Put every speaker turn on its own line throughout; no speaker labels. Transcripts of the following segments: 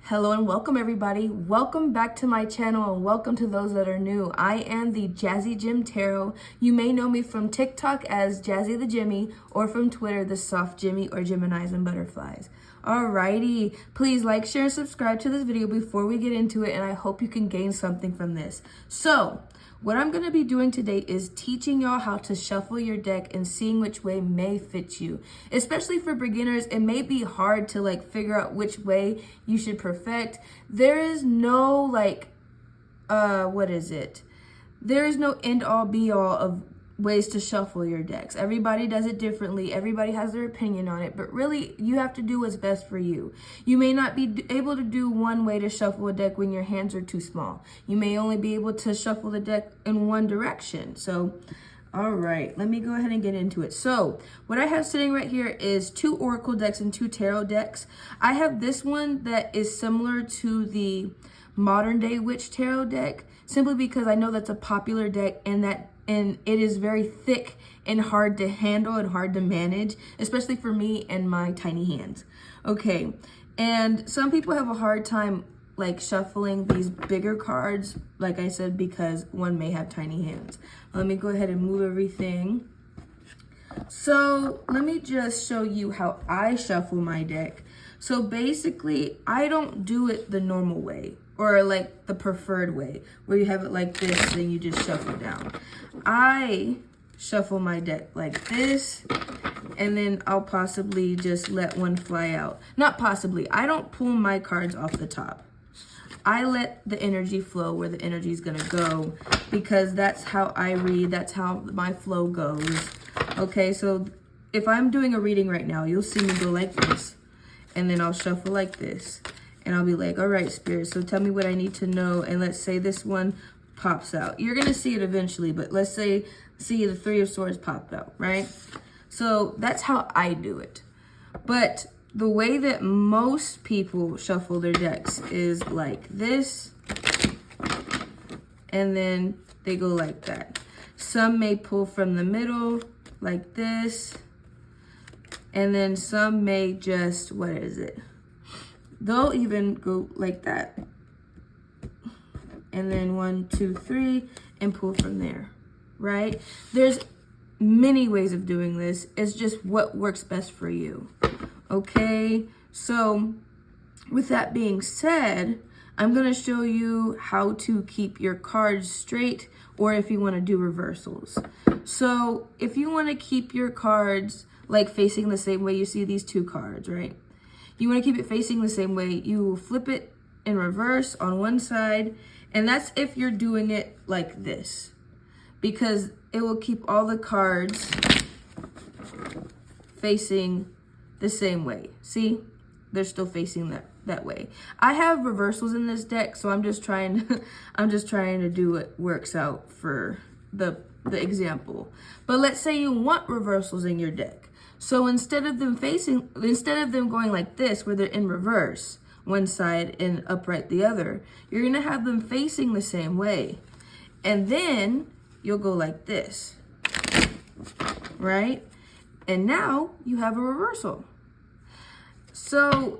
Hello and welcome everybody. Welcome back to my channel and welcome to those that are new. I am the Jazzy Gem Tarot. You may know me from TikTok as Jazzy the Jimmy or from Twitter, the Soft Jimmy or Geminis and Butterflies. Alrighty, please like, share, and subscribe to this video before we get into it, and I hope you can gain something from this. So, what I'm going to be doing today is teaching y'all how to shuffle your deck and seeing which way may fit you. Especially for beginners, it may be hard to figure out which way you should perfect. There is no there is no end all be all of ways to shuffle your decks. Everybody does it differently. Everybody has their opinion on it, but really you have to do what's best for you. You may not be able to do one way to shuffle a deck when your hands are too small. You may only be able to shuffle the deck in one direction. So, all right, let me go ahead and get into it. So what I have sitting right here is 2 Oracle decks and 2 Tarot decks. I have this one that is similar to the Modern Day Witch Tarot deck, simply because I know that's a popular deck and it is very thick and hard to handle and hard to manage, especially for me and my tiny hands. Okay, and some people have a hard time shuffling these bigger cards, like I said, because one may have tiny hands. Let me go ahead and move everything. So let me just show you how I shuffle my deck. So basically, I don't do it the normal way, or the preferred way, where you have it like this and you just shuffle down. I shuffle my deck like this, and then I'll possibly just let one fly out. Not possibly, I don't pull my cards off the top. I let the energy flow where the energy is gonna go, because that's how I read, that's how my flow goes. Okay, so if I'm doing a reading right now, you'll see me go like this, and then I'll shuffle like this. And I'll be like, all right, Spirit, so tell me what I need to know. And let's say this one pops out. You're going to see it eventually, but let's say, see the 3 of Swords popped out, right? So that's how I do it. But the way that most people shuffle their decks is like this. And then they go like that. Some may pull from the middle like this. And then some may just, they'll even go like that. And then 1, 2, 3, and pull from there, right? There's many ways of doing this. It's just what works best for you, okay? So with that being said, I'm gonna show you how to keep your cards straight, or if you wanna do reversals. So if you wanna keep your cards facing the same way, you see these 2 cards, right? You want to keep it facing the same way. You flip it in reverse on one side, and that's if you're doing it like this, because it will keep all the cards facing the same way. See, they're still facing that way. I have reversals in this deck, so I'm just trying to do what works out for the example. But let's say you want reversals in your deck. So instead of them going like this, where they're in reverse, one side and upright the other, you're gonna have them facing the same way. And then you'll go like this, right? And now you have a reversal. So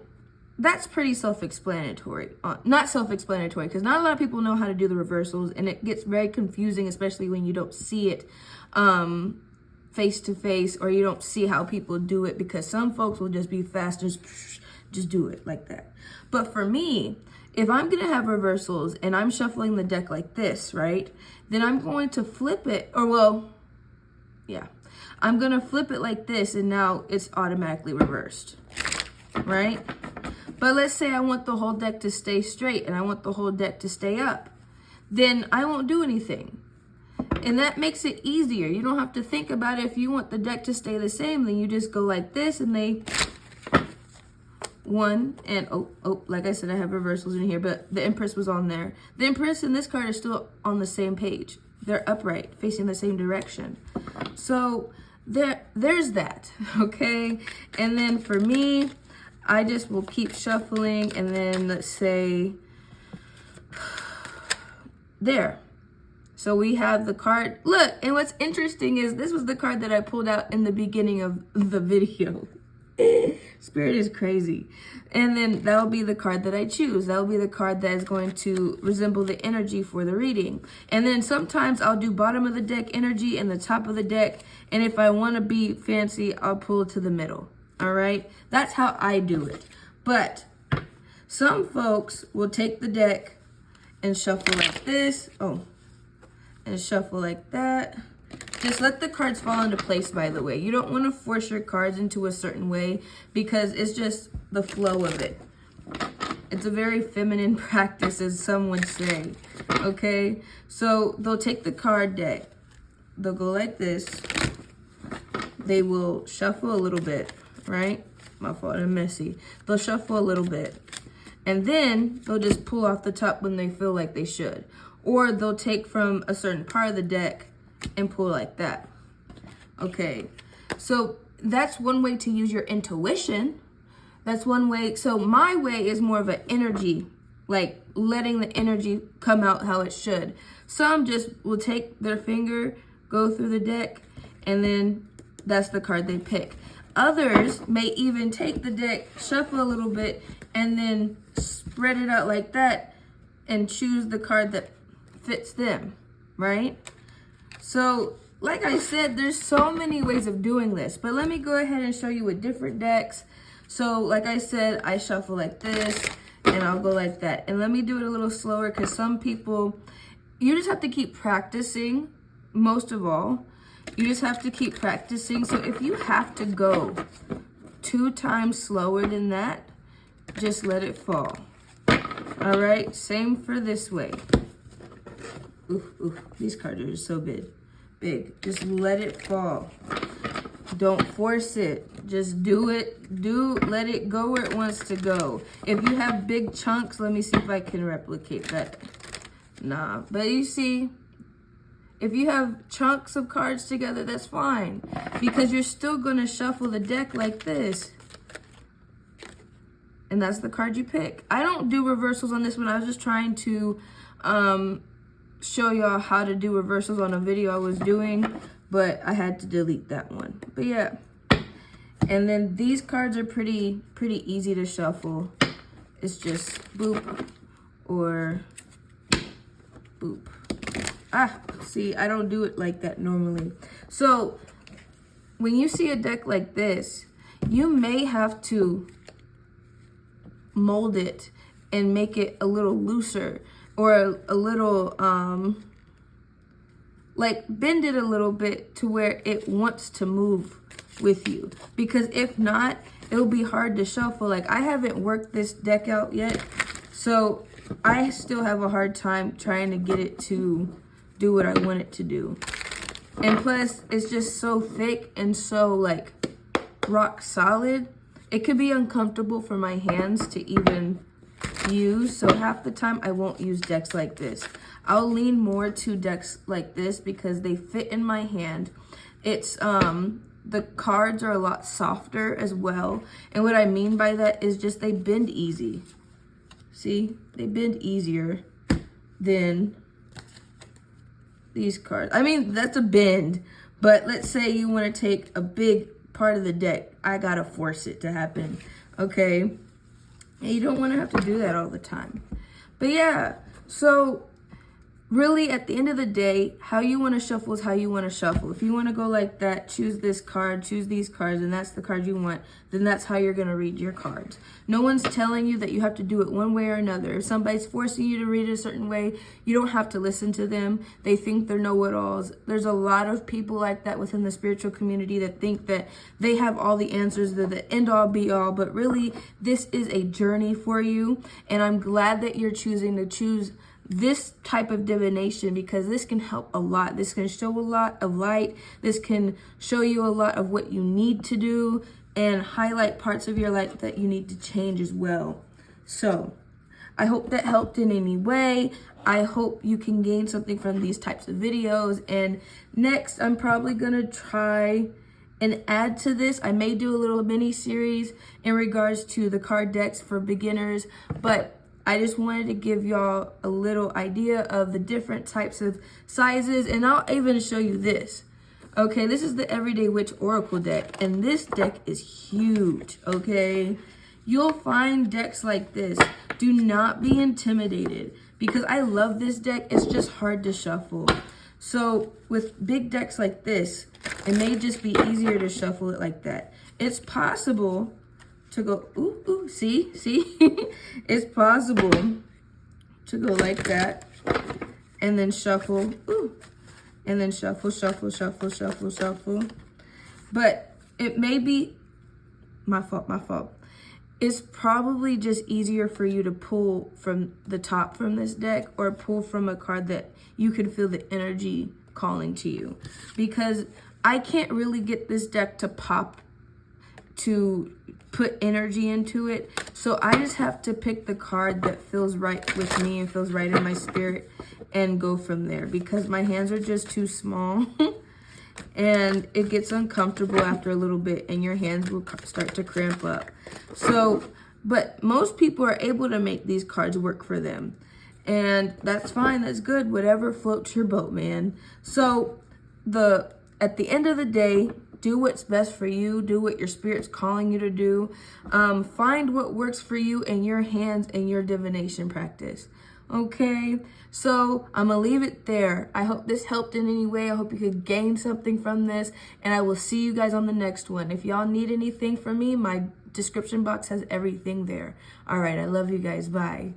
that's pretty self-explanatory. Not self-explanatory, because not a lot of people know how to do the reversals, and it gets very confusing, especially when you don't see it face to face, or you don't see how people do it, because some folks will just be fast, just do it like that. But for me, if I'm gonna have reversals and I'm shuffling the deck like this, right, then I'm going to flip it, I'm gonna flip it like this, and now it's automatically reversed, right? But let's say I want the whole deck to stay straight and I want the whole deck to stay up, then I won't do anything. And that makes it easier. You don't have to think about it. If you want the deck to stay the same, then you just go like this, and they one, and like I said, I have reversals in here, but the Empress was on there. The Empress and this card are still on the same page. They're upright, facing the same direction. So there's that, okay? And then for me, I just will keep shuffling, and then let's say there. So we have the card. Look, and what's interesting is this was the card that I pulled out in the beginning of the video. Spirit is crazy. And then that will be the card that I choose. That will be the card that is going to resemble the energy for the reading. And then sometimes I'll do bottom of the deck energy and the top of the deck. And if I want to be fancy, I'll pull it to the middle. All right? That's how I do it. But some folks will take the deck and shuffle like this. Oh, and shuffle like that. Just let the cards fall into place, by the way. You don't want to force your cards into a certain way because it's just the flow of it. It's a very feminine practice, as some would say. Okay? So they'll take the card deck. They'll go like this. They will shuffle a little bit, right? My fault, I'm messy. They'll shuffle a little bit. And then they'll just pull off the top when they feel like they should. Or they'll take from a certain part of the deck and pull like that. Okay, so that's one way to use your intuition. That's one way. So my way is more of an energy, like letting the energy come out how it should. Some just will take their finger, go through the deck, and then that's the card they pick. Others may even take the deck, shuffle a little bit, and then spread it out like that and choose the card that fits them, right? So, like I said, there's so many ways of doing this, but let me go ahead and show you with different decks. So, like I said, I shuffle like this, and I'll go like that. And let me do it a little slower, because some people, you just have to keep practicing, most of all. You just have to keep practicing. So, if you have to go 2 times slower than that, just let it fall. All right, same for this way. Ooh, these cards are just so big. Just let it fall. Don't force it. Just do it. Let it go where it wants to go. If you have big chunks, let me see if I can replicate that. Nah, but you see, if you have chunks of cards together, that's fine. Because you're still going to shuffle the deck like this. And that's the card you pick. I don't do reversals on this one. I was just trying to show y'all how to do reversals on a video I was doing, but I had to delete that one. But yeah. And then these cards are pretty easy to shuffle. It's just boop or boop. See, I don't do it like that normally. So when you see a deck like this, you may have to mold it and make it a little looser, or a little, like bend it a little bit to where it wants to move with you. Because if not, it'll be hard to shuffle. Like, I haven't worked this deck out yet, so I still have a hard time trying to get it to do what I want it to do. And plus, it's just so thick and so like rock solid. It could be uncomfortable for my hands to even use, so half the time I won't use decks like this. I'll lean more to decks like this because they fit in my hand. It's the cards are a lot softer as well, and what I mean by that is just they bend easy. See, they bend easier than these cards. I mean, that's a bend, but let's say you want to take a big part of the deck, I gotta force it to happen, okay? And you don't want to have to do that all the time. But yeah, so really at the end of the day, how you want to shuffle is how you want to shuffle. If you want to go like that, choose this card, choose these cards, and that's the card you want, then that's how you're going to read your cards. No one's telling you that you have to do it one way or another. If somebody's forcing you to read it a certain way, you don't have to listen to them. They think they're know-it-alls. There's a lot of people like that within the spiritual community that think that they have all the answers, they're the end-all, be-all, but really, this is a journey for you, and I'm glad that you're choosing to choose this type of divination, because this can help a lot. This can show a lot of light. This can show you a lot of what you need to do and highlight parts of your life that you need to change as well. So I hope that helped in any way. I hope you can gain something from these types of videos. And next, I'm probably going to try and add to this. I may do a little mini series in regards to the card decks for beginners, but I just wanted to give y'all a little idea of the different types of sizes, and I'll even show you this. Okay, this is the Everyday Witch Oracle deck, and this deck is huge, okay? You'll find decks like this. Do not be intimidated, because I love this deck. It's just hard to shuffle. So with big decks like this, it may just be easier to shuffle it like that. It's possible to go, ooh, see? It's possible to go like that, and then shuffle, and then shuffle. But it may be my fault. It's probably just easier for you to pull from the top from this deck, or pull from a card that you can feel the energy calling to you. Because I can't really get this deck to pop, to put energy into it. So I just have to pick the card that feels right with me and feels right in my spirit and go from there, because my hands are just too small. And it gets uncomfortable after a little bit, and your hands will start to cramp up. So, but most people are able to make these cards work for them. And that's fine, that's good, whatever floats your boat, man. So at the end of the day, do what's best for you. Do what your spirit's calling you to do. Find what works for you and your hands and your divination practice. Okay, so I'm gonna leave it there. I hope this helped in any way. I hope you could gain something from this, and I will see you guys on the next one. If y'all need anything from me, my description box has everything there. All right, I love you guys. Bye.